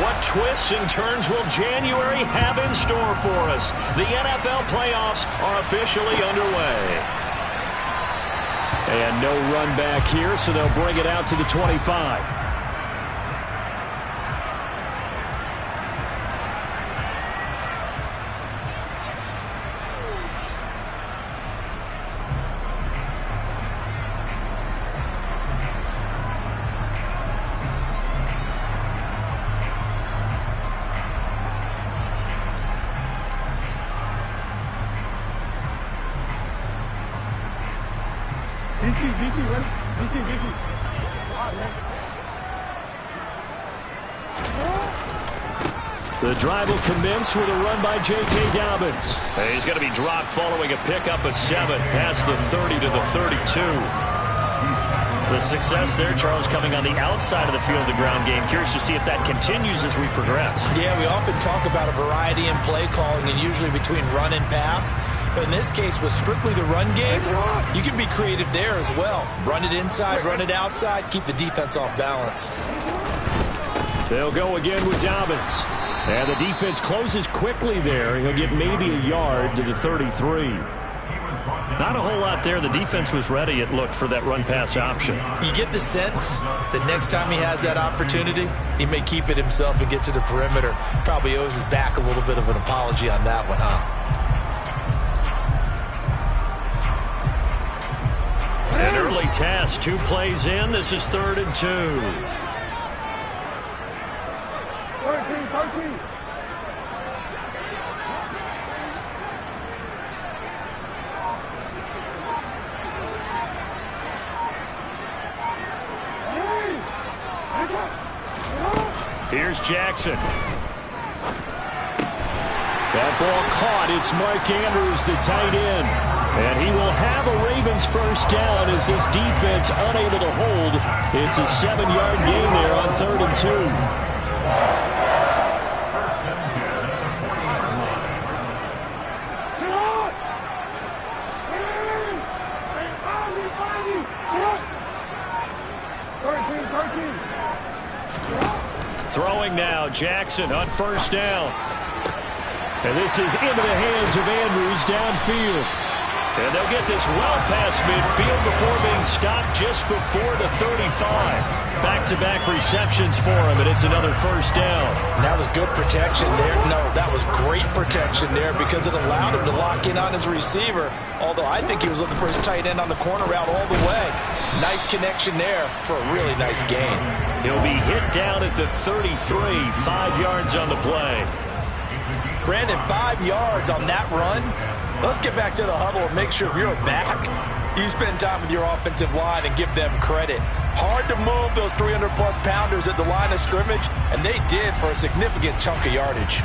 What twists and turns will January have in store for us? The NFL playoffs are officially underway. And no run back here, so they'll bring it out to the 25. The drive will commence with a run by J.K. Dobbins. He's going to be dropped following a pickup of 7 past the 30 to the 32. The success there, Charles, coming on the outside of the field, the ground game. Curious to see if that continues as we progress. Yeah, we often talk about a variety in play calling and usually between run and pass. But in this case, with strictly the run game, you can be creative there as well. Run it inside, run it outside, keep the defense off balance. They'll go again with Dobbins. And the defense closes quickly there. He'll get maybe a yard to the 33. Not a whole lot there. The defense was ready, it looked, for that run-pass option. You get the sense that next time he has that opportunity, he may keep it himself and get to the perimeter. Probably owes his back a little bit of an apology on that one, huh? An early task, 2 plays in. This is 3rd and 2. 13. Here's Jackson. That ball caught. It's Mark Andrews, the tight end. And he will have a Ravens first down as this defense unable to hold. It's a 7-yard gain there on 3rd and 2. Throwing now, Jackson on first down. And this is into the hands of Andrews downfield. And they'll get this well past midfield before being stopped just before the 35. Back-to-back receptions for him, and it's another first down. That was good protection there. No, that was great protection there because it allowed him to lock in on his receiver. Although I think he was looking for his tight end on the corner route all the way. Nice connection there for a really nice gain. He'll be hit down at the 33, 5 yards on the play. Brandon, 5 yards on that run. Let's get back to the huddle and make sure if you're a back, you spend time with your offensive line and give them credit. Hard to move those 300-plus pounders at the line of scrimmage, and they did for a significant chunk of yardage.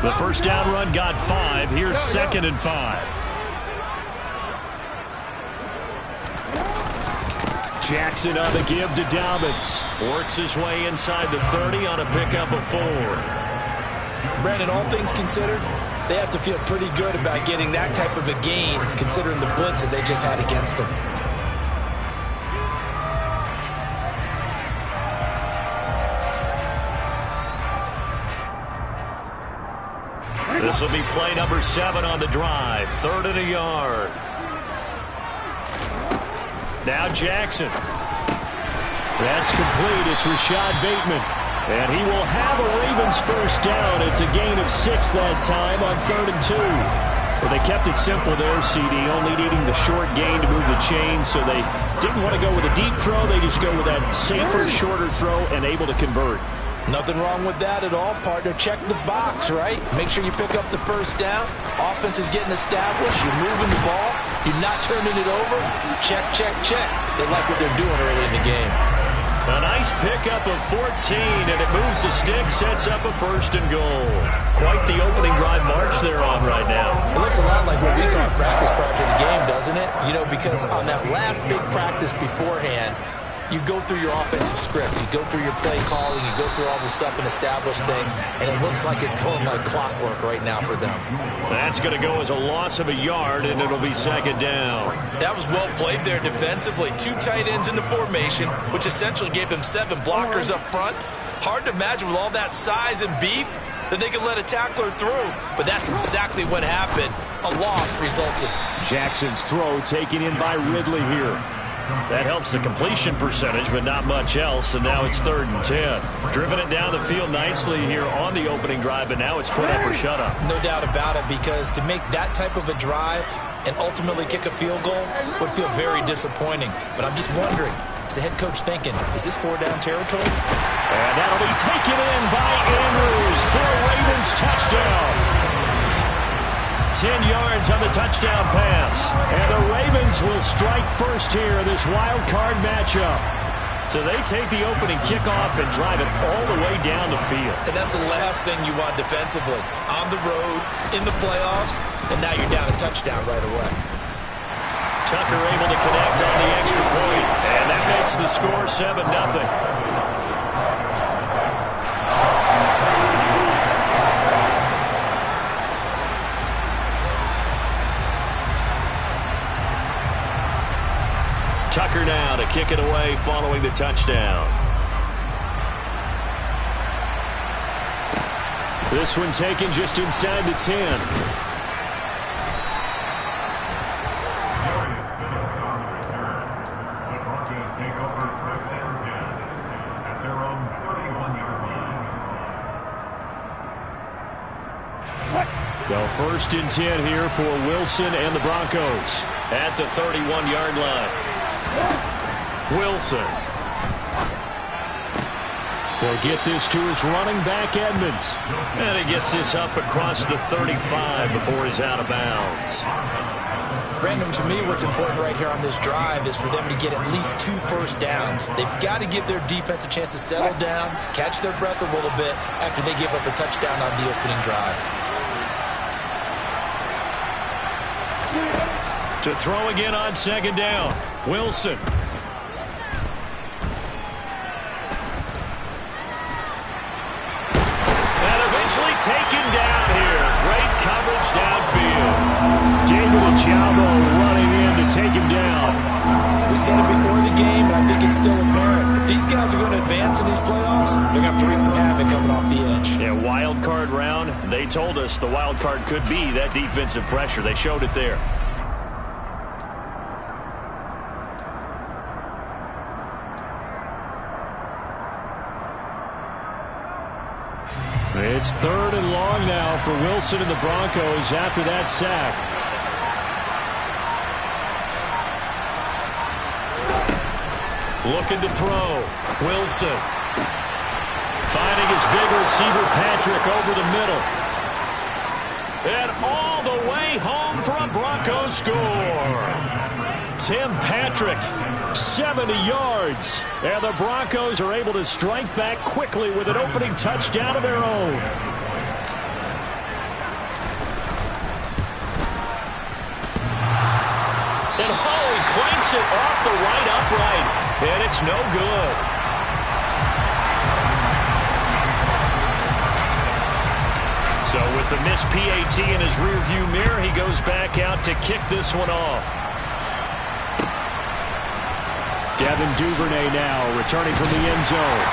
The first down run got 5. Here's 2nd and 5. Jackson on the give to Dobbins. Works his way inside the 30 on a pickup of 4. Brandon, all things considered, they have to feel pretty good about getting that type of a gain considering the blitz that they just had against them. This will be play number 7 on the drive. 3rd and a yard. Now Jackson. That's complete. It's Rashad Bateman. And he will have a Ravens first down. It's a gain of 6 that time on 3rd and 2. Well, they kept it simple there, CD, only needing the short gain to move the chain, so they didn't want to go with a deep throw. They just go with that safer, shorter throw and able to convert. Nothing wrong with that at all, partner. Check the box, right? Make sure you pick up the first down. Offense is getting established. You're moving the ball. You're not turning it over. Check, check, check. They like what they're doing early in the game. A nice pickup of 14, and it moves the stick, sets up a 1st and goal. Quite the opening drive march they're on right now. It looks a lot like what we saw in practice prior to the game, doesn't it? You know, because on that last big practice beforehand, You go through your offensive script. You go through your play calling. You go through all the stuff and establish things, and it looks like it's going like clockwork right now for them. That's going to go as a loss of a yard, and it'll be second down. That was well played there defensively. 2 tight ends in the formation, which essentially gave them 7 blockers up front. Hard to imagine with all that size and beef that they could let a tackler through. But that's exactly what happened. A loss resulted. Jackson's throw taken in by Ridley here. That helps the completion percentage, but not much else, and now it's 3rd and 10. Driven it down the field nicely here on the opening drive, but now it's put up or shut up. No doubt about it, because to make that type of a drive and ultimately kick a field goal would feel very disappointing. But I'm just wondering, is the head coach thinking, is this 4-down territory? And that'll be taken in by Andrews for a Ravens touchdown. 10 yards on the touchdown pass. And the Ravens will strike first here in this wild card matchup. So they take the opening kickoff and drive it all the way down the field. And that's the last thing you want defensively. On the road, in the playoffs, and now you're down a touchdown right away. Tucker able to connect on the extra point. And that makes the score 7-0. Tucker now to kick it away following the touchdown. This one taken just inside the 10. So 1st and 10 here for Wilson and the Broncos at the 31-yard line. Wilson will get this to his running back, Edmonds. And he gets this up across the 35 before he's out of bounds. Brandon, to me, what's important right here on this drive is for them to get at least 2 first downs. They've got to give their defense a chance to settle down, catch their breath a little bit after they give up a touchdown on the opening drive. To throw again on 2nd down. Wilson. And eventually taken down here. Great coverage downfield. David Ojabo running in to take him down. We said it before the game, and I think it's still apparent. If these guys are going to advance in these playoffs, they're going to have to wreak some havoc coming off the edge. Yeah, wild card round. They told us the wild card could be that defensive pressure. They showed it there. It's 3rd and long now for Wilson and the Broncos after that sack. Looking to throw. Wilson. Finding his big receiver Patrick over the middle. And all the way home for a Broncos score. Tim Patrick, 70 yards. And the Broncos are able to strike back quickly with an opening touchdown of their own. And he clanks it off the right upright. And it's no good. So with the missed PAT in his rearview mirror, he goes back out to kick this one off. Devin Duvernay now returning from the end zone.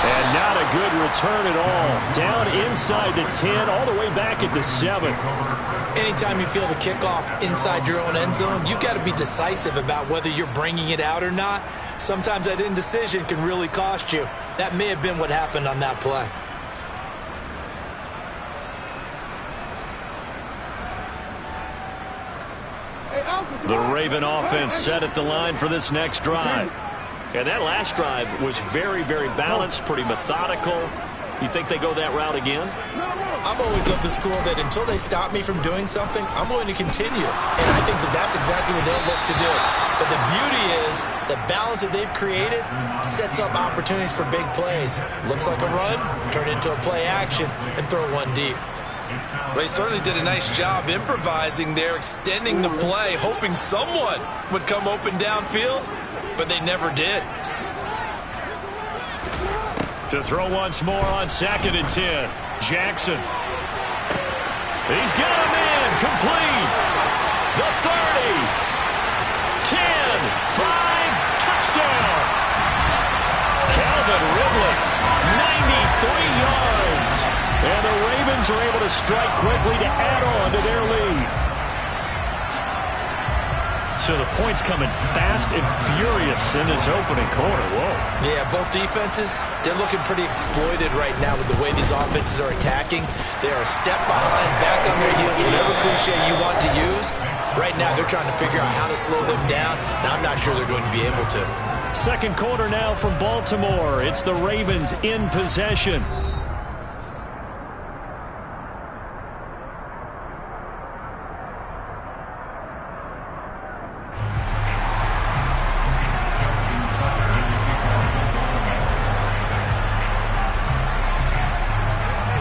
And not a good return at all. Down inside the 10, all the way back at the 7. Anytime you feel the kickoff inside your own end zone, you've got to be decisive about whether you're bringing it out or not. Sometimes that indecision can really cost you. That may have been what happened on that play. The Raven offense set at the line for this next drive. And that last drive was very, very balanced, pretty methodical. You think they go that route again? I'm always of the school that until they stop me from doing something, I'm going to continue. And I think that that's exactly what they'll look to do. But the beauty is the balance that they've created sets up opportunities for big plays. Looks like a run, turn into a play action, and throw one deep. Well, he certainly did a nice job improvising there, extending the play, hoping someone would come open downfield. but they never did. To throw once more on 2nd and 10. Jackson. He's got him in. Complete. The 30. 10. 5. Touchdown. Calvin Ridley. 93 yards. And the Ravens are able to strike quickly to add on to their lead. So the points coming fast and furious in this opening quarter. Whoa. Yeah, both defenses, they're looking pretty exploited right now with the way these offenses are attacking. They are a step behind, back on their heels, whatever cliche you want to use. Right now, they're trying to figure out how to slow them down, and I'm not sure they're going to be able to. Second quarter now from Baltimore. It's the Ravens in possession.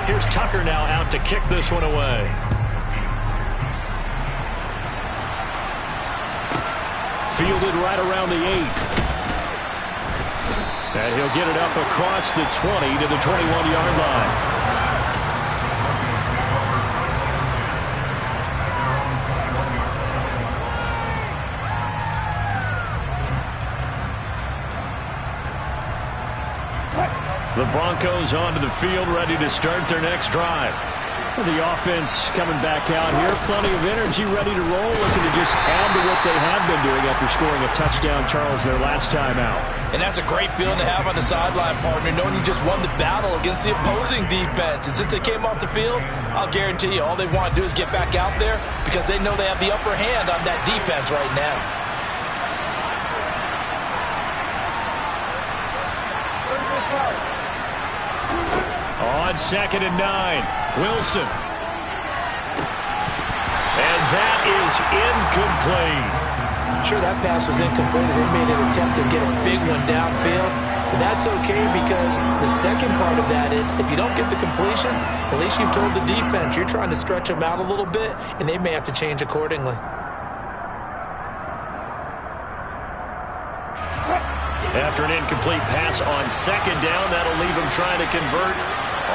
Here's Tucker now out to kick this one away. Fielded right around the 8. And he'll get it up across the 20 to the 21-yard line. The Broncos onto the field, ready to start their next drive. The offense coming back out here. Plenty of energy, ready to roll, looking to just add to what they have been doing after scoring a touchdown, Charles, their last time out. And that's a great feeling to have on the sideline, partner, knowing you just won the battle against the opposing defense. And since they came off the field, I'll guarantee you all they want to do is get back out there because they know they have the upper hand on that defense right now. On 2nd and 9. Wilson. And that is incomplete. Sure, that pass was incomplete as they made an attempt to get a big one downfield. But that's okay because the second part of that is if you don't get the completion, at least you've told the defense you're trying to stretch them out a little bit, and they may have to change accordingly. After an incomplete pass on 2nd down, that'll leave him trying to convert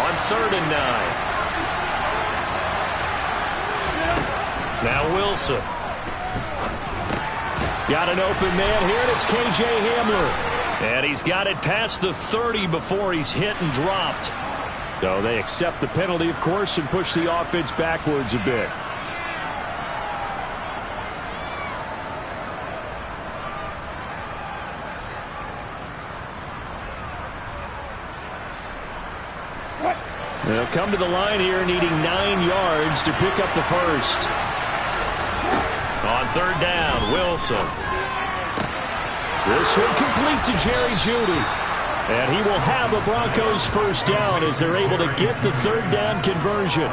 on 3rd and 9. Now Wilson. Got an open man here, and it's K.J. Hamler. And he's got it past the 30 before he's hit and dropped. So they accept the penalty, of course, and push the offense backwards a bit. They'll come to the line here needing 9 yards to pick up the first. On 3rd down, Wilson. This one complete to Jerry Jeudy. And he will have a Broncos first down as they're able to get the 3rd down conversion.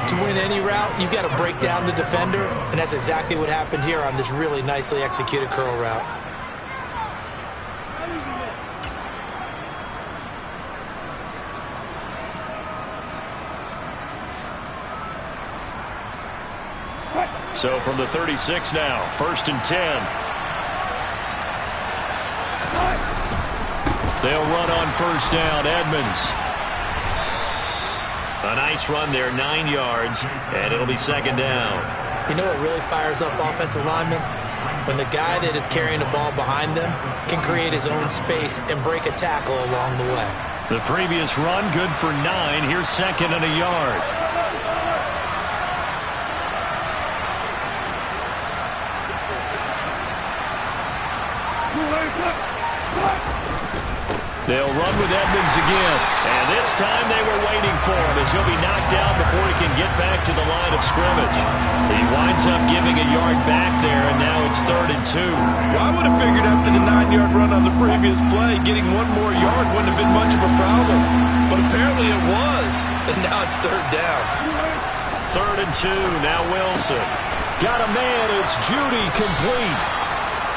To win any route, you've got to break down the defender, and that's exactly what happened here on this really nicely executed curl route. So from the 36 now, 1st and 10. They'll run on 1st down, Edmonds. A nice run there, 9 yards, and it'll be 2nd down. You know what really fires up offensive linemen? When the guy that is carrying the ball behind them can create his own space and break a tackle along the way. The previous run, good for 9. Here's 2nd and a yard. They'll run with Edmonds again. And this time they were waiting for him as he'll be knocked down before he can get back to the line of scrimmage. He winds up giving a yard back there, and now it's 3rd and 2. Well, I would have figured after the 9-yard run on the previous play, getting 1 more yard wouldn't have been much of a problem. But apparently it was, and now it's 3rd down. 3rd and 2, now Wilson. Got a man, it's Jeudy complete.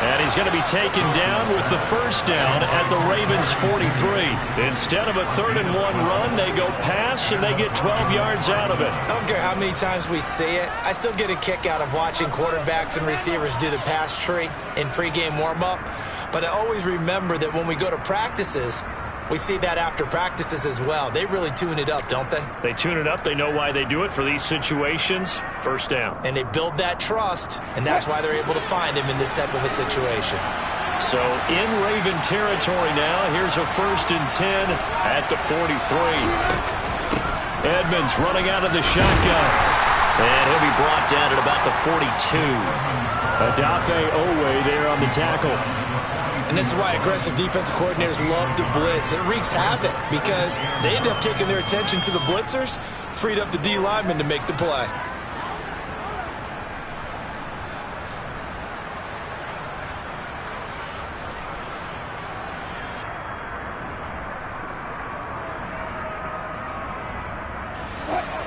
And he's going to be taken down with the first down at the Ravens' 43. Instead of a 3rd-and-1 run, they go pass, and they get 12 yards out of it. I don't care how many times we see it. I still get a kick out of watching quarterbacks and receivers do the pass tree in pregame warm-up. But I always remember that when we go to practices, we see that after practices as well. They really tune it up, don't they? They tune it up. They know why they do it for these situations. First down. And they build that trust, and that's why they're able to find him in this type of a situation. So in Raven territory now, here's a 1st and 10 at the 43. Edmonds running out of the shotgun. And he'll be brought down at about the 42. Adafe Owe there on the tackle. And this is why aggressive defensive coordinators love to blitz. It wreaks havoc because they end up taking their attention to the blitzers, freed up the D lineman to make the play.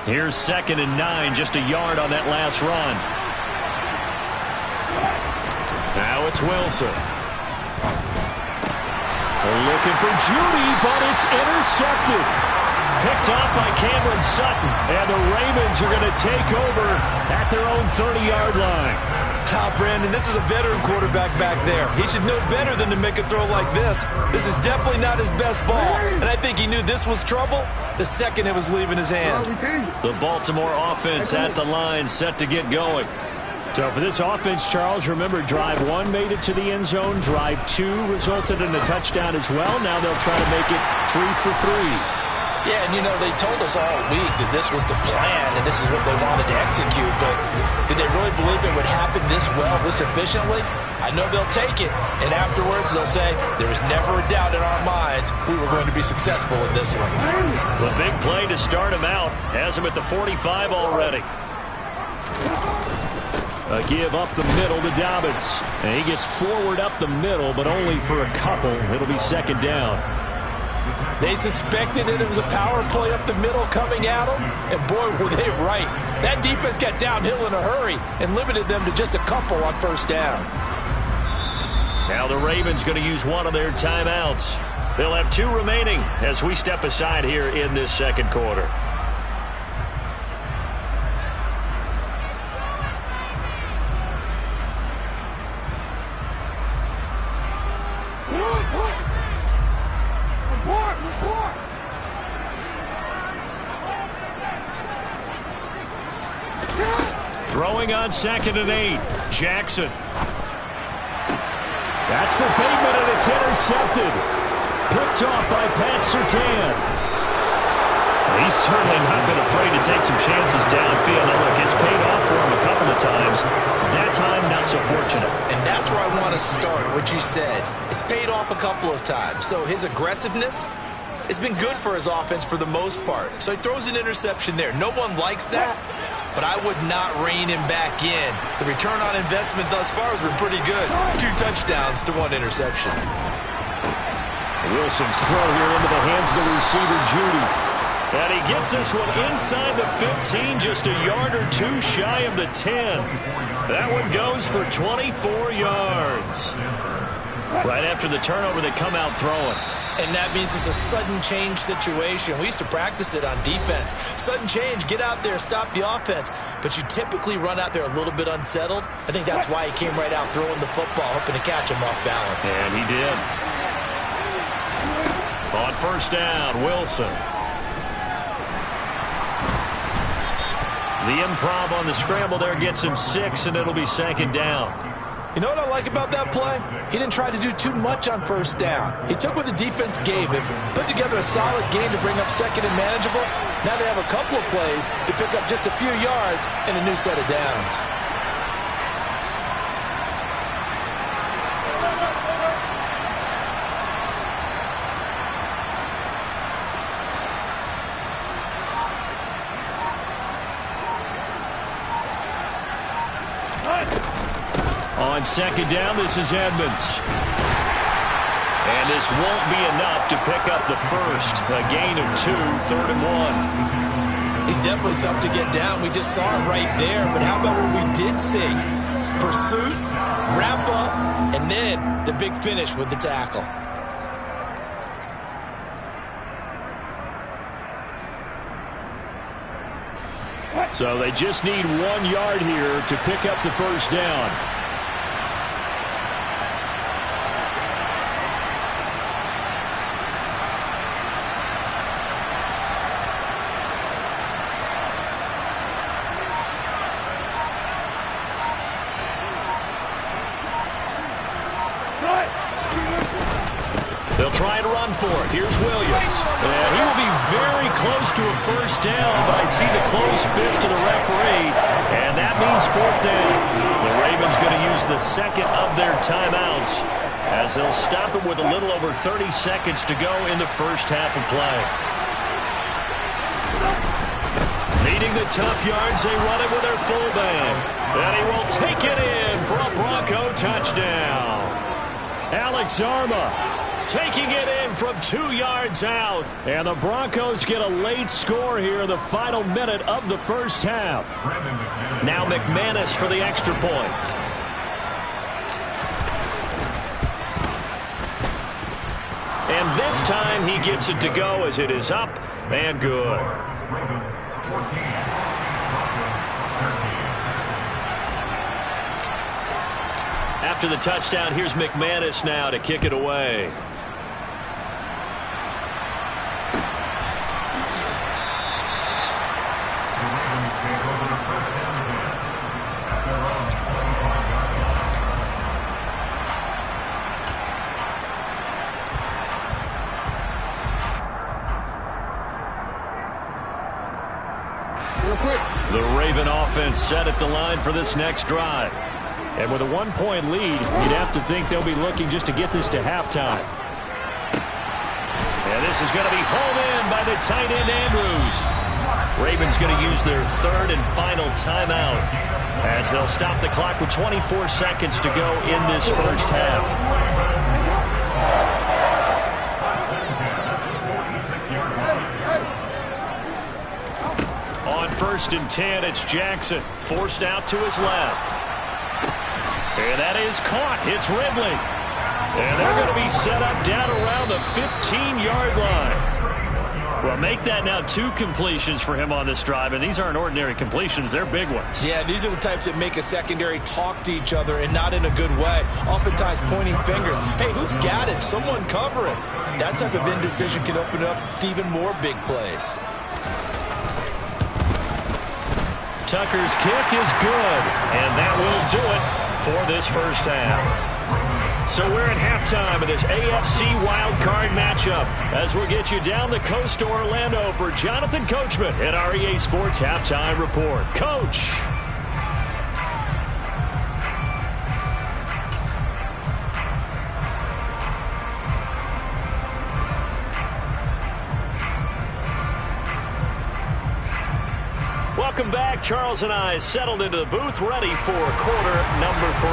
Here's 2nd and 9, just a yard on that last run. Now it's Wilson. Looking for Judy, but it's intercepted. Picked off by Cameron Sutton. And the Ravens are going to take over at their own 30-yard line. Brandon, this is a veteran quarterback back there. He should know better than to make a throw like this. This is definitely not his best ball. And I think he knew this was trouble the second it was leaving his hand. The Baltimore offense at the line, set to get going. So for this offense, Charles, remember, drive 1 made it to the end zone. Drive 2 resulted in a touchdown as well. Now they'll try to make it 3 for 3. Yeah, and you know, they told us all week that this was the plan and this is what they wanted to execute, but did they really believe it would happen this well, this efficiently? I know they'll take it, and afterwards they'll say, there was never a doubt in our minds we were going to be successful in this one. The big play to start him out has him at the 45 already. A give up the middle to Dobbins. And he gets forward up the middle, but only for a couple. It'll be 2nd down. They suspected it was a power play up the middle coming at them, and boy, were they right. That defense got downhill in a hurry and limited them to just a couple on 1st down. Now the Ravens going to use one of their timeouts. They'll have 2 remaining as we step aside here in this 2nd quarter. Throwing on 2nd and 8. Jackson. That's for Bateman, and it's intercepted. Picked off by Pat Surtain. He's certainly not been afraid to take some chances downfield. Now look, it's paid off for him a couple of times. That time, not so fortunate. And that's where I want to start, what you said. It's paid off a couple of times. So his aggressiveness has been good for his offense for the most part. So he throws an interception there. No one likes that, but I would not rein him back in. The return on investment thus far has been pretty good. 2 touchdowns to 1 interception. Wilson's throw here into the hands of the receiver, Judy. And he gets this one inside the 15, just a yard or 2 shy of the 10. That one goes for 24 yards. Right after the turnover, they come out throwing. And that means it's a sudden change situation. We used to practice it on defense. Sudden change, get out there, stop the offense. But you typically run out there a little bit unsettled. I think that's why he came right out throwing the football, hoping to catch him off balance. And he did. On 1st down, Wilson. The improv on the scramble there gets him 6, and it'll be 2nd down. You know what I like about that play? He didn't try to do too much on 1st down. He took what the defense gave him, put together a solid game to bring up 2nd and manageable. Now they have a couple of plays to pick up just a few yards and a new set of downs. On 2nd down, this is Edmonds. And this won't be enough to pick up the first. A gain of 2, 3rd and 1. He's definitely tough to get down. We just saw it right there. But how about what we did see? Pursuit, wrap up, And then the big finish with the tackle. So they just need 1 yard here to pick up the first down. They'll try and run for it. Here's Williams. And he will be very close to a first down, but I see the closed fist of the referee, and that means 4th down. The Ravens going to use the second of their timeouts as they'll stop it with a little over 30 seconds to go in the first half of play. Needing the tough yards, they run it with their fullback. And he will take it in for a Bronco touchdown. Alex Arma taking it in from 2 yards out. And the Broncos get a late score here in the final minute of the first half. Now McManus for the extra point. And this time he gets it to go as it is up and good. After the touchdown, here's McManus now to kick it away. The Raven offense set at the line for this next drive. And with a 1-point lead, you'd have to think they'll be looking just to get this to halftime. And this is going to be hauled in by the tight end Andrews. Ravens going to use their third and final timeout as they'll stop the clock with 24 seconds to go in this first half. On 1st and 10, it's Jackson, forced out to his left. And that is caught. It's Ridley. And they're going to be set up down around the 15-yard line. Well, make that now 2 completions for him on this drive, and these aren't ordinary completions. They're big ones. Yeah, these are the types that make a secondary talk to each other, and not in a good way. Oftentimes pointing fingers. Hey, who's got it? Someone cover him. That type of indecision can open up to even more big plays. Tucker's kick is good, and that will do it for this first half. So we're at halftime of this AFC wildcard matchup as we'll get you down the coast to Orlando for Jonathan Coachman at our EA Sports Halftime Report. Coach. Welcome back. Charles and I settled into the booth, ready for quarter number 3.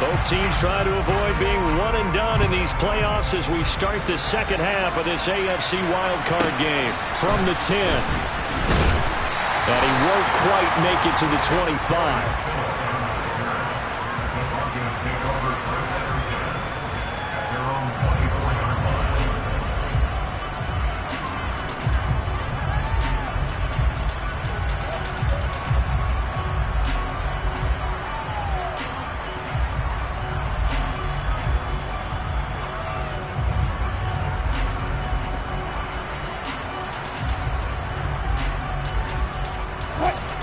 Both teams try to avoid being one and done in these playoffs as we start the second half of this AFC wildcard game. From the 10. And he won't quite make it to the 25.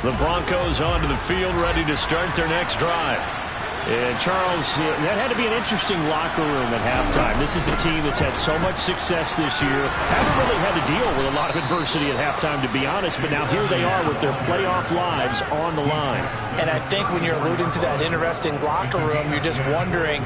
The Broncos onto the field, ready to start their next drive. And Charles, that had to be an interesting locker room at halftime. This is a team that's had so much success this year. Haven't really had to deal with a lot of adversity at halftime, to be honest. But now here they are with their playoff lives on the line. And I think when you're alluding to that interesting locker room, you're just wondering,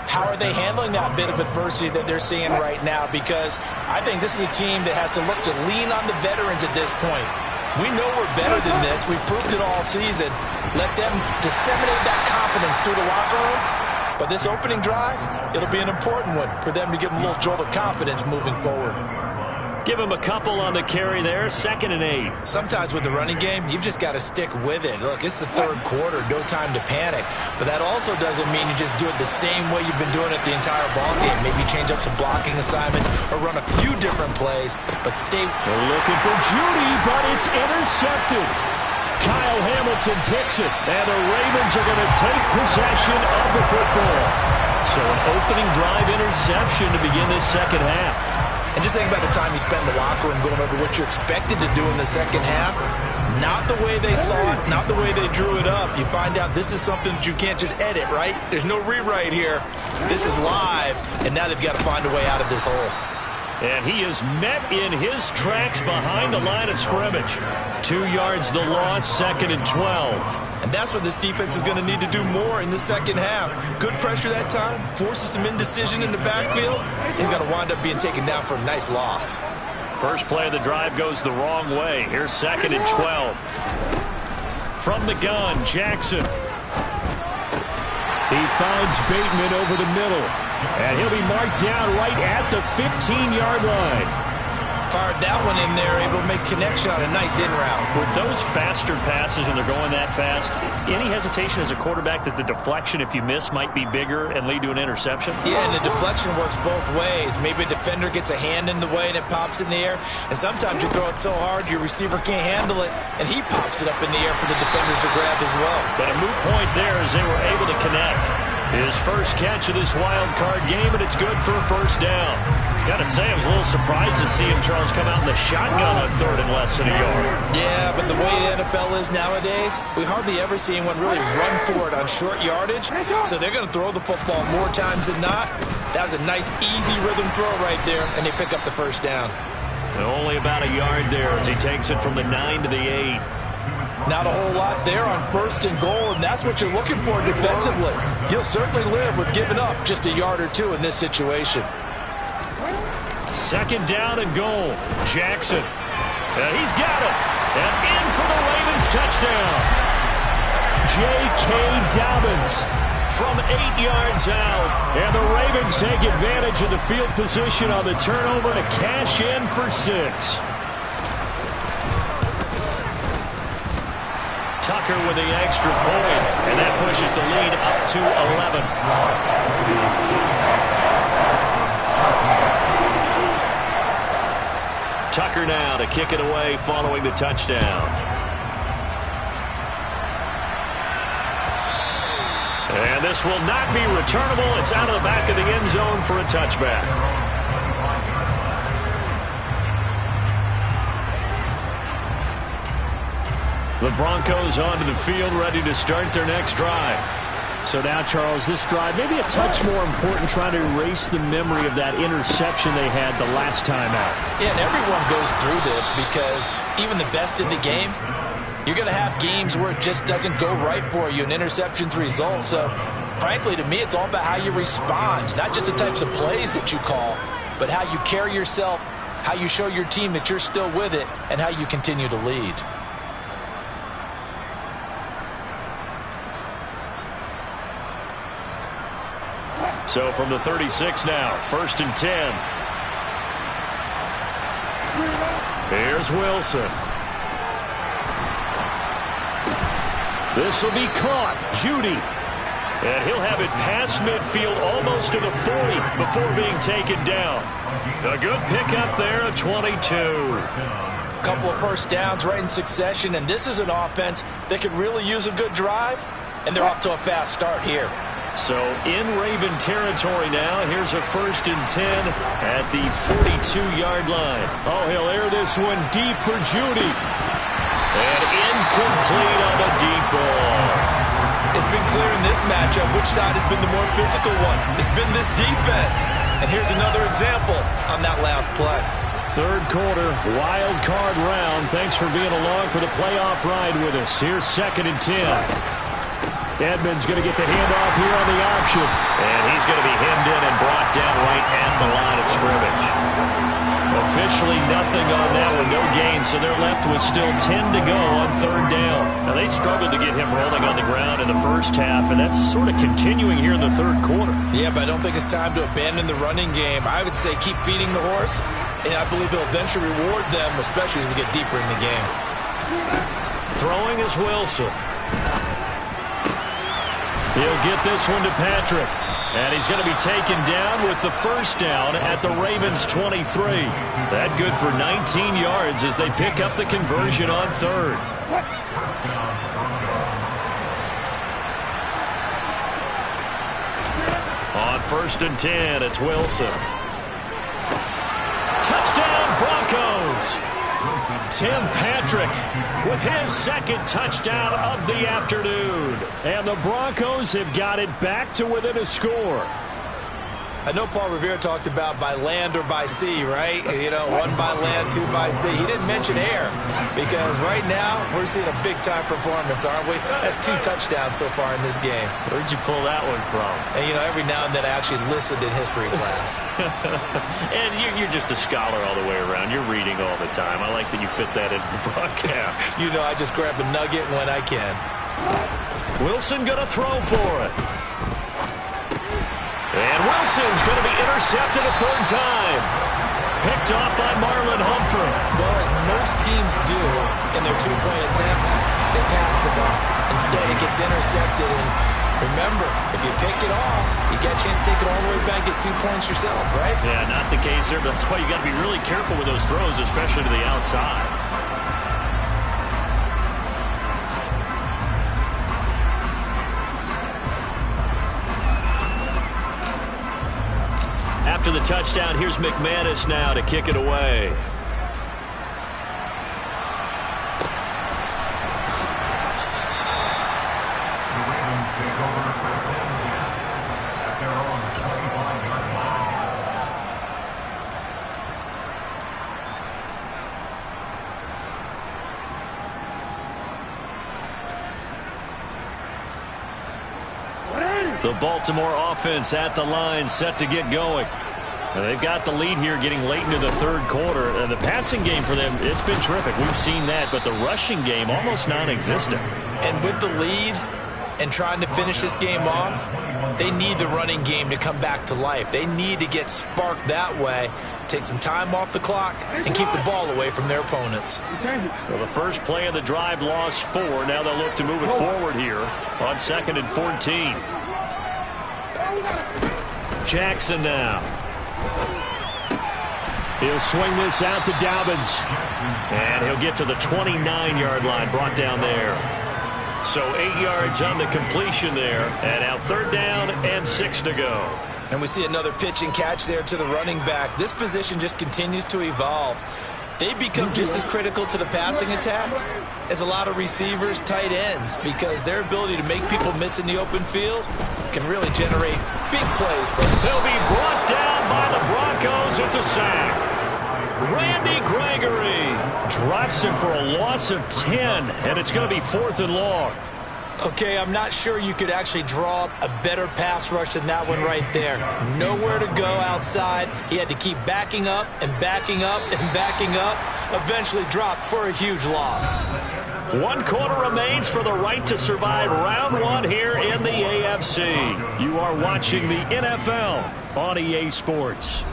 how are they handling that bit of adversity that they're seeing right now? Because I think this is a team that has to look to lean on the veterans at this point. We know we're better than this. We've proved it all season. Let them disseminate that confidence through the locker room. But this opening drive, it'll be an important one for them to give them a little jolt of confidence moving forward. Give him a couple on the carry there. 2nd and 8. Sometimes with the running game, you've just got to stick with it. Look, it's the third quarter. No time to panic. But that also doesn't mean you just do it the same way you've been doing it the entire ball game. Maybe change up some blocking assignments or run a few different plays. But stay. They're looking for Judy, but it's intercepted. Kyle Hamilton picks it. And the Ravens are going to take possession of the football. So an opening drive interception to begin this second half. And just think about the time you spend in the locker room going over what you expected to do in the second half. Not the way they saw it, not the way they drew it up. You find out this is something that you can't just edit, right? There's no rewrite here. This is live, and now they've got to find a way out of this hole. And he is met in his tracks behind the line of scrimmage. 2 yards the loss, 2nd and 12. And that's what this defense is going to need to do more in the second half. Good pressure that time, forces some indecision in the backfield. He's going to wind up being taken down for a nice loss. First play of the drive goes the wrong way. Here's 2nd and 12. From the gun, Jackson. He finds Bateman over the middle. And he'll be marked down right at the 15-yard line. Fired that one in there, able to make connection on a nice in route. With those faster passes when they're going that fast, any hesitation as a quarterback that the deflection, if you miss, might be bigger and lead to an interception? Yeah, and the deflection works both ways. Maybe a defender gets a hand in the way and it pops in the air. And sometimes you throw it so hard your receiver can't handle it, and he pops it up in the air for the defenders to grab as well. But a moot point there as they were able to connect. His first catch of this wild card game, and it's good for a first down. Got to say, I was a little surprised to see him, Charles, come out in the shotgun on 3rd and less than a yard. Yeah, but the way the NFL is nowadays, we hardly ever see anyone really run for it on short yardage. So they're going to throw the football more times than not. That was a nice, easy rhythm throw right there, and they pick up the first down. And only about a yard there as he takes it from the 9 to the 8. Not a whole lot there on 1st and goal, and that's what you're looking for defensively. You'll certainly live with giving up just a yard or two in this situation. 2nd down and goal. Jackson. And he's got it. And in for the Ravens touchdown. J.K. Dobbins from 8 yards out. And the Ravens take advantage of the field position on the turnover to cash in for 6. Tucker with the extra point, and that pushes the lead up to 11. Tucker now to kick it away following the touchdown. And this will not be returnable. It's out of the back of the end zone for a touchback. The Broncos onto the field, ready to start their next drive. So now, Charles, this drive maybe a touch more important, trying to erase the memory of that interception they had the last time out. Yeah, and everyone goes through this because even the best in the game, you're going to have games where it just doesn't go right for you, and interceptions result. So, frankly, to me, it's all about how you respond, not just the types of plays that you call, but how you carry yourself, how you show your team that you're still with it, and how you continue to lead. So from the 36 now, 1st and 10. Here's Wilson. This will be caught. Judy. And he'll have it past midfield, almost to the 40 before being taken down. A good pickup there at 22. A couple of first downs right in succession, and this is an offense that could really use a good drive, and they're off to a fast start here. So in Raven territory now. Here's a 1st and 10 at the 42-yard line. Oh, he'll air this one deep for Judy. And incomplete on the deep ball. It's been clear in this matchup which side has been the more physical one. It's been this defense. And here's another example on that last play. 3rd quarter, wild card round. Thanks for being along for the playoff ride with us. Here's 2nd and 10. Edmonds going to get the handoff here on the option. And he's going to be hemmed in and brought down right at the line of scrimmage. Officially nothing on that one, no gain, so they're left with still 10 to go on third down. Now, they struggled to get him rolling on the ground in the first half, and that's sort of continuing here in the third quarter. Yeah, but I don't think it's time to abandon the running game. I would say keep feeding the horse, and I believe he'll eventually reward them, especially as we get deeper in the game. Throwing is Wilson. He'll get this one to Patrick. And he's going to be taken down with the first down at the Ravens' 23. That good for 19 yards as they pick up the conversion on third. On 1st and 10, it's Wilson. Touchdown, Broncos! Tim Patrick with his second touchdown of the afternoon. And the Broncos have got it back to within a score. I know Paul Revere talked about by land or by sea, right? You know, one by land, two by sea. He didn't mention air because right now we're seeing a big-time performance, aren't we? That's 2 touchdowns so far in this game. Where'd you pull that one from? And, you know, every now and then I actually listened in history class. And you're just a scholar all the way around. You're reading all the time. I like that you fit that into the broadcast. You know, I just grab a nugget when I can. Wilson going to throw for it. And Wilson's going to be intercepted a third time. Picked off by Marlon Humphrey. Well, as most teams do in their 2-point attempt, they pass the ball. Instead, it gets intercepted. And remember, if you pick it off, you get a chance to take it all the way back, get 2 points yourself, right? Yeah, not the case there. But that's why you got to be really careful with those throws, especially to the outside. After the touchdown, here's McManus now to kick it away. The Baltimore offense at the line, set to get going. And they've got the lead here getting late into the third quarter. And the passing game for them, it's been terrific. We've seen that, but the rushing game almost non-existent. And with the lead and trying to finish this game off, they need the running game to come back to life. They need to get sparked that way, take some time off the clock, and keep the ball away from their opponents. Well, the first play of the drive lost 4. Now they'll look to move it forward here on 2nd and 14. Jackson now. He'll swing this out to Dobbins. And he'll get to the 29-yard line, brought down there. So 8 yards on the completion there. And now 3rd down and 6 to go. And we see another pitch and catch there to the running back. This position just continues to evolve. They become just as critical to the passing attack as a lot of receivers, tight ends, because their ability to make people miss in the open field can really generate big plays for them. They'll be brought down by the Broncos. It's a sack. Randy Gregory drops him for a loss of 10, and it's going to be 4th and long. Okay, I'm not sure you could actually draw up a better pass rush than that one right there. Nowhere to go outside. He had to keep backing up and backing up and backing up. Eventually dropped for a huge loss. 1 quarter remains for the right to survive round 1 here in the AFC. You are watching the NFL on EA Sports.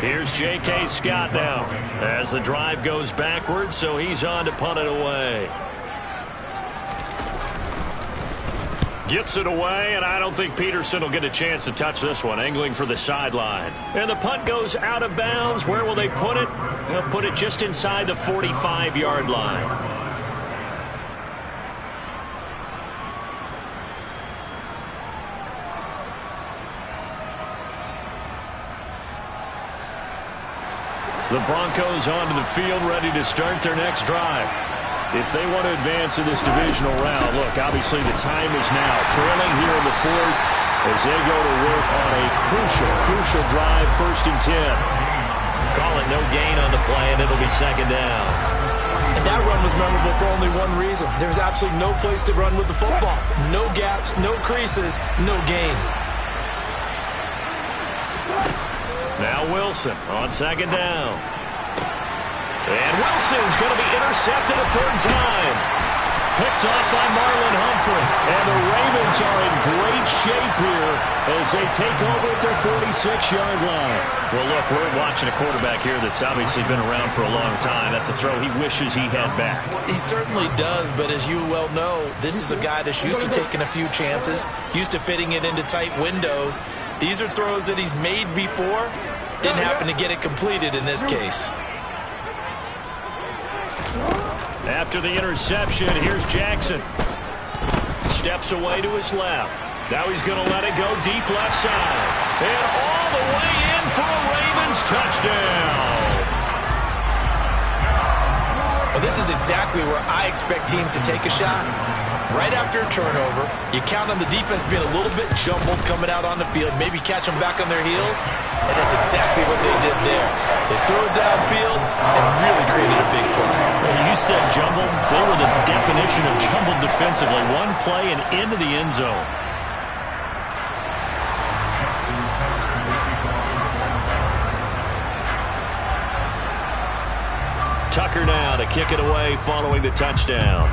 Here's J.K. Scott now as the drive goes backwards, so he's on to punt it away. Gets it away, and I don't think Peterson will get a chance to touch this one, angling for the sideline. And the punt goes out of bounds. Where will they put it? They'll put it just inside the 45-yard line. The Broncos onto the field, ready to start their next drive. If they want to advance in this divisional round, look, obviously the time is now. Trailing here in the 4th as they go to work on a crucial drive, 1st and 10. Call it no gain on the play, and it'll be second down. And that run was memorable for only one reason. There's absolutely no place to run with the football. No gaps, no creases, no gain. Now Wilson on second down. And Wilson's going to be intercepted a third time. Picked off by Marlon Humphrey. And the Ravens are in great shape here as they take over at their 46-yard line. Well, look, we're watching a quarterback here that's obviously been around for a long time. That's a throw he wishes he had back. He certainly does, but as you well know, this is a guy that's used to taking a few chances, used to fitting it into tight windows. These are throws that he's made before. Didn't happen to get it completed in this case. After the interception, here's Jackson. Steps away to his left. Now he's going to let it go deep left side. And all the way in for a Ravens touchdown. Well, this is exactly where I expect teams to take a shot. Right after a turnover, you count on the defense being a little bit jumbled coming out on the field, maybe catch them back on their heels, and that's exactly what they did there. They threw it downfield and really created a big play. You said jumbled. They were the definition of jumbled defensively. One play and into the end zone. Tucker now to kick it away following the touchdown.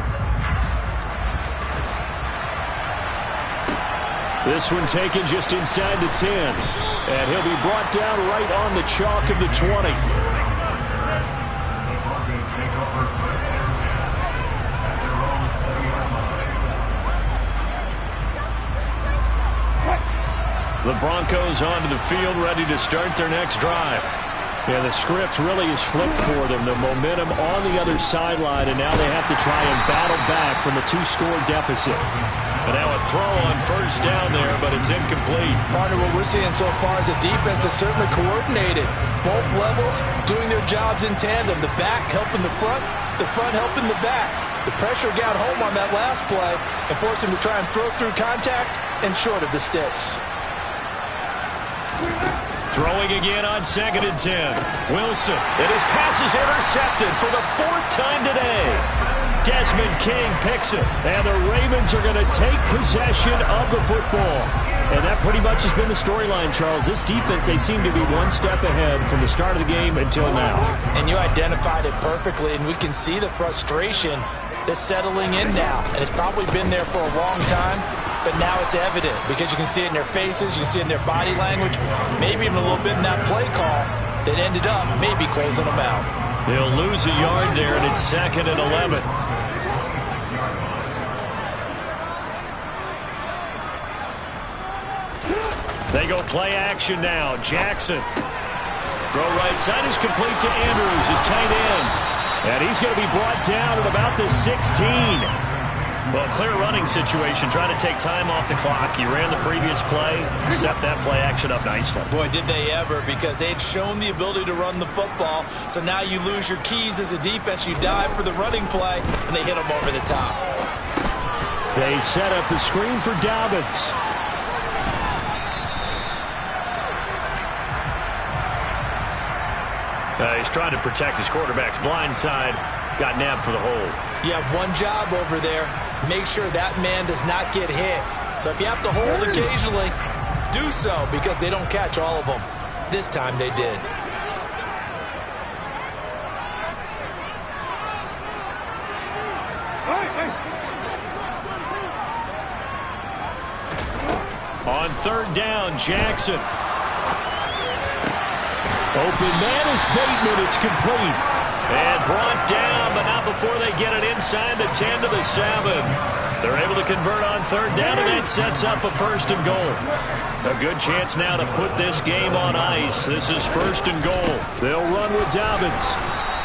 This one taken just inside the 10. And he'll be brought down right on the chalk of the 20. The Broncos onto the field, ready to start their next drive. Yeah, the script really is flipped for them. The momentum on the other sideline, and now they have to try and battle back from a 2-score deficit. And now a throw on first down there, but it's incomplete. Partner, what we're seeing so far is the defense is certainly coordinated. Both levels doing their jobs in tandem. The back helping the front helping the back. The pressure got home on that last play and forced him to try and throw through contact and short of the sticks. Throwing again on 2nd and 10. Wilson, and his pass is intercepted for the 4th time today. Desmond King picks it, and the Ravens are going to take possession of the football. And that pretty much has been the storyline, Charles. This defense, they seem to be one step ahead from the start of the game until now. And you identified it perfectly, and we can see the frustration that's settling in now. And it's probably been there for a long time, but now it's evident because you can see it in their faces, you can see it in their body language, maybe even a little bit in that play call that ended up maybe closing them out. They'll lose a yard there, and it's 2nd and 11. They go play action now. Jackson. Throw right side is complete to Andrews, his tight end. And he's going to be brought down at about the 16. Well, clear running situation, trying to take time off the clock. You ran the previous play, set that play action up nicely. Boy, did they ever, because they'd shown the ability to run the football. So now you lose your keys as a defense. You dive for the running play, and they hit them over the top. They set up the screen for Dobbins. He's trying to protect his quarterback's blind side. Got nabbed for the hold. You have one job over there. Make sure that man does not get hit. So if you have to hold occasionally, do so, because they don't catch all of them. This time they did. On 3rd down, Jackson. Open man is Bateman. It's complete. And brought down, but not before they get it inside the 10 to the 7. They're able to convert on 3rd down, and that sets up a 1st and goal. A good chance now to put this game on ice. This is 1st and goal. They'll run with Dobbins.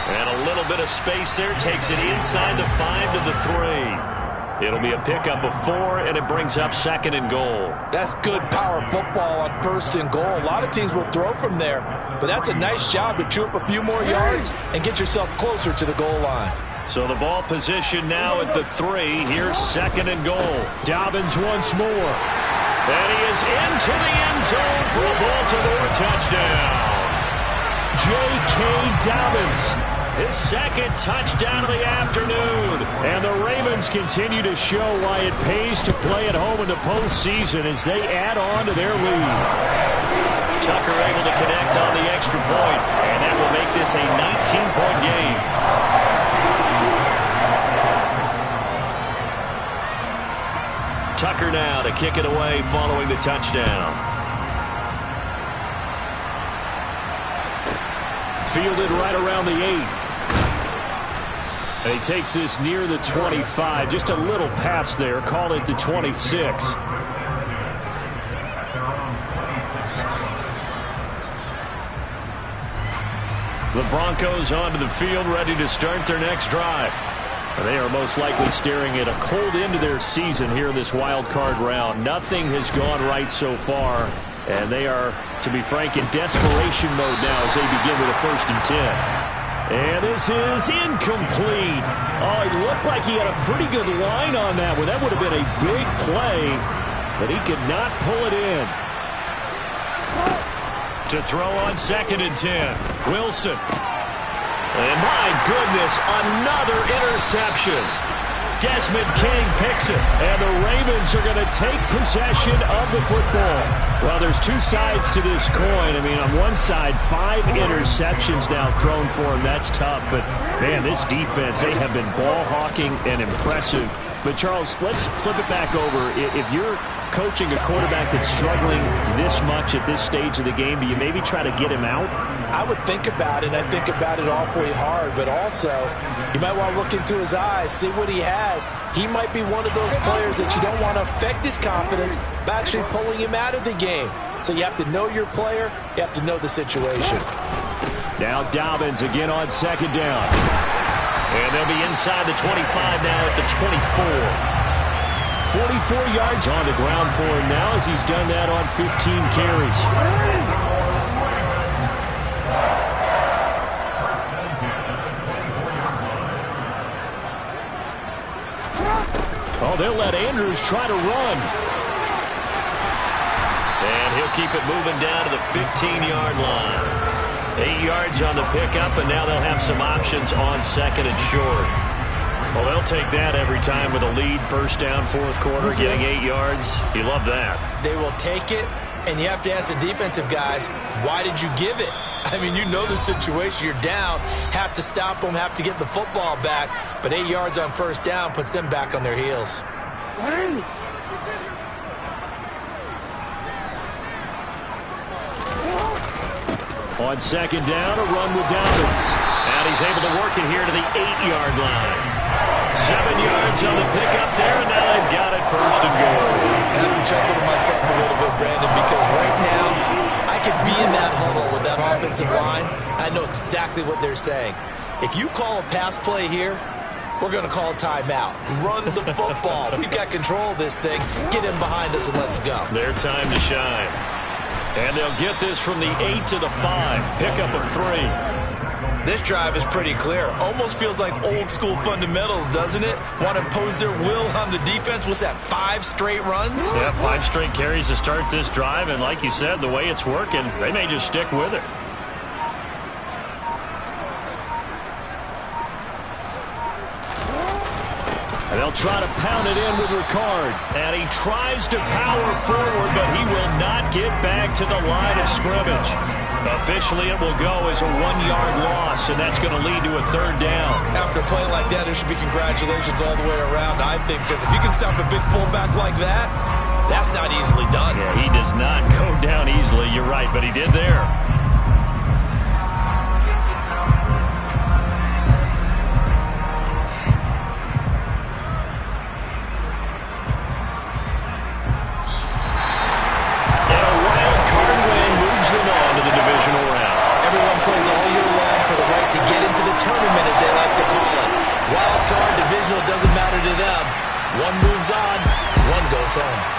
And a little bit of space there. Takes it inside the 5 to the 3. It'll be a pickup of 4, and it brings up 2nd and goal. That's good power football on 1st and goal. A lot of teams will throw from there, but that's a nice job to chew up a few more yards and get yourself closer to the goal line. So the ball position now at the 3. Here's 2nd and goal. Dobbins once more. And he is into the end zone for a Baltimore touchdown. J.K. Dobbins. His second touchdown of the afternoon. And the Ravens continue to show why it pays to play at home in the postseason as they add on to their lead. Tucker able to connect on the extra point, and that will make this a 19-point game. Tucker now to kick it away following the touchdown. Fielded right around the 8. And he takes this near the 25. Just a little pass there. Call it the 26. The Broncos onto the field, ready to start their next drive. They are most likely staring at a cold end to their season here in this wild card round. Nothing has gone right so far, and they are, to be frank, in desperation mode now as they begin with a 1st and 10. And this is incomplete. Oh, it looked like he had a pretty good line on that one. That would have been a big play, but he could not pull it in. To throw on 2nd and 10. Wilson. And my goodness, another interception. Desmond King picks it. And the Ravens are going to take possession of the football. Well, there's two sides to this coin. I mean, on one side, 5 interceptions now thrown for him. That's tough. But, man, this defense, they have been ball hawking and impressive. But, Charles, let's flip it back over. If you're coaching a quarterback that's struggling this much at this stage of the game, do you maybe try to get him out? I would think about it. I think about it awfully hard, but also you might want to look into his eyes, see what he has. He might be one of those players that you don't want to affect his confidence by actually pulling him out of the game. So you have to know your player. You have to know the situation. Now Dobbins again on 2nd down. And they'll be inside the 25 now at the 24. 44 yards on the ground for him now as he's done that on 15 carries. Oh, they'll let Andrews try to run. And he'll keep it moving down to the 15-yard line. 8 yards on the pickup, and now they'll have some options on 2nd and short. Well, they'll take that every time with a lead. 1st down, 4th quarter, getting 8 yards. You love that. They will take it, and you have to ask the defensive guys, why did you give it? I mean, you know the situation. You're down, have to stop them, have to get the football back. But 8 yards on 1st down puts them back on their heels. On 2nd down, a run with Dobbins. And he's able to work it here to the 8-yard line. 7 yards on the pickup there, and now they've got it 1st and goal. I have to chuckle to myself a little bit, Brandon, because right now I could be in that huddle with that offensive line. I know exactly what they're saying. If you call a pass play here, we're going to call a timeout. Run the football. We've got control of this thing. Get in behind us and let's go. Their time to shine. And they'll get this from the 8 to the 5. Pickup of 3. This drive is pretty clear. Almost feels like old school fundamentals, doesn't it? Want to impose their will on the defense. What's that, 5 straight runs? Yeah, 5 straight carries to start this drive. And like you said, the way it's working, they may just stick with it. And they'll try to pound it in with Ricard. And he tries to power forward, but he will not get back to the line of scrimmage. Officially, it will go as a 1-yard loss, and that's going to lead to a 3rd down. After a play like that, there should be congratulations all the way around, I think, because if you can stop a big fullback like that, that's not easily done. Yeah, he does not go down easily. You're right, but he did there. Doesn't matter to them. One moves on, one goes home.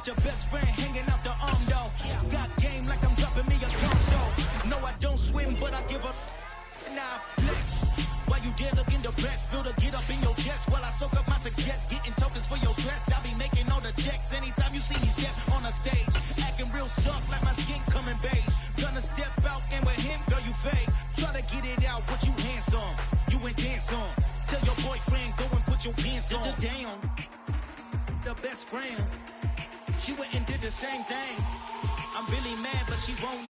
your best friend hanging out the arm, though. Got game like I'm dropping me a console. No, I don't swim, but I give up. Nah, flex. While you there looking depressed, feel the get up in your chest while I soak up my success. Getting tokens for your stress. I'll be making all the checks anytime you see me step on a stage. Acting real soft like my skin coming beige. Gonna step out and with him, girl, you fake. Try to get it out, but you handsome. You ain't dance on. Tell your boyfriend, go and put your pants on. Down. The best friend. She went and did the same thing. I'm really mad, but she won't.